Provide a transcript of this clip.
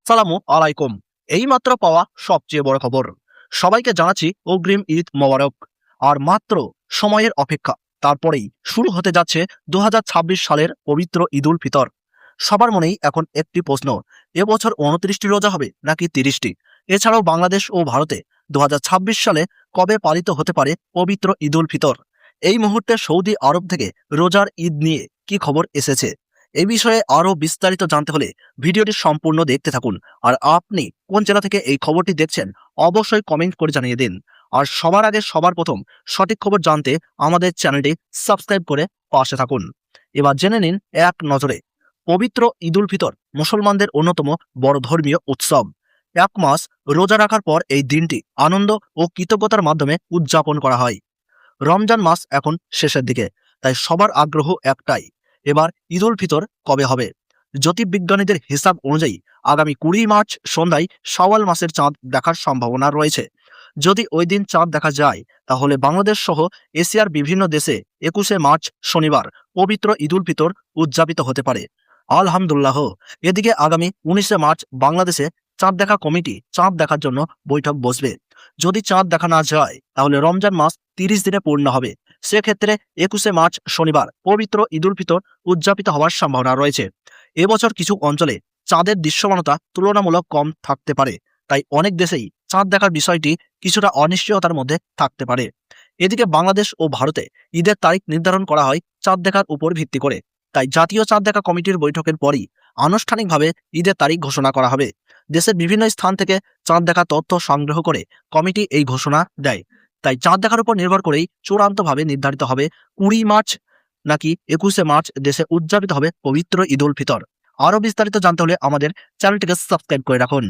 আসসালামু আলাইকুম। এইমাত্র পাওয়া সবচেয়ে বড় খবর। সবাইকে জানাচ্ছি অগ্রিম ঈদ মোবারক। আর মাত্র সময়ের অপেক্ষা, তারপরেই শুরু হতে যাচ্ছে 2026 সালের পবিত্র ঈদুল ফিতর। সবার মনেই এখন একটি প্রশ্ন, এবছর 29টি রোজা হবে নাকি 30টি? এছাড়াও বাংলাদেশ ও ভারতে 2026 সালে কবে পালিত হতে পারে পবিত্র ঈদুল ফিতর? এই মুহূর্তে সৌদি আরব থেকে রোজার ঈদ নিয়ে কি খবর এসেছে? এই বিষয়ে আরও বিস্তারিত জানতে হলে ভিডিওটি সম্পূর্ণ দেখতে থাকুন। আর আপনি কোন জেলা থেকে এই খবরটি দেখছেন অবশ্যই কমেন্ট করে জানিয়ে দিন। আর সবার আগে সবার প্রথম সঠিক খবর জানতে আমাদের চ্যানেলটি সাবস্ক্রাইব করে পাশে থাকুন। এবার জেনে নিন এক নজরে। পবিত্র ঈদুল ফিতর মুসলমানদের অন্যতম বড় ধর্মীয় উৎসব। এক মাস রোজা রাখার পর এই দিনটি আনন্দ ও কৃতজ্ঞতার মাধ্যমে উদযাপন করা হয়। রমজান মাস এখন শেষের দিকে, তাই সবার আগ্রহ একটাই, এবার ঈদুল ফিতর কবে হবে? জ্যোতির্বিজ্ঞানীদের হিসাব অনুযায়ী আগামী 20 মার্চ সন্ধ্যায় শাওয়াল মাসের চাঁদ দেখার সম্ভাবনা রয়েছে। যদি ওই দিন চাঁদ দেখা যায়, তাহলে বাংলাদেশ সহ এশিয়ার বিভিন্ন দেশে 21শে মার্চ শনিবার পবিত্র ঈদুল ফিতর উদযাপিত হতে পারে। আলহামদুলিল্লাহ। এদিকে আগামী 19শে মার্চ বাংলাদেশে চাঁদ দেখা কমিটি চাঁদ দেখার জন্য বৈঠক বসবে। যদি চাঁদ দেখা না যায়, তাহলে রমজান মাস 30 দিনে পূর্ণ হবে। সেক্ষেত্রে 21শে মার্চ শনিবার পবিত্র ঈদুল ফিতর উদযাপিত হওয়ার সম্ভাবনা রয়েছে। এবছর কিছু অঞ্চলে চাঁদের দৃশ্যমানতা তুলনামূলক কম থাকতে পারে, তাই অনেক দেশেই চাঁদ দেখার বিষয়টি কিছুটা অনিশ্চয়তার মধ্যে থাকতে পারে। এদিকে বাংলাদেশ ও ভারতে ঈদের তারিখ নির্ধারণ করা হয় চাঁদ দেখার উপর ভিত্তি করে, তাই জাতীয় চাঁদ দেখা কমিটির বৈঠকের পরই আনুষ্ঠানিকভাবে ঈদের তারিখ ঘোষণা করা হবে। দেশের বিভিন্ন স্থান থেকে চাঁদ দেখার তথ্য সংগ্রহ করে কমিটি এই ঘোষণা দেয়। তাই চাঁদ দেখার উপর নির্ভর করেই চূড়ান্তভাবে নির্ধারিত হবে 20 মার্চ নাকি 21শে মার্চ দেশে উদযাপিত হবে পবিত্র ঈদুল ফিতর। আরও বিস্তারিত জানতে হলে আমাদের চ্যানেলটিকে সাবস্ক্রাইব করে রাখুন।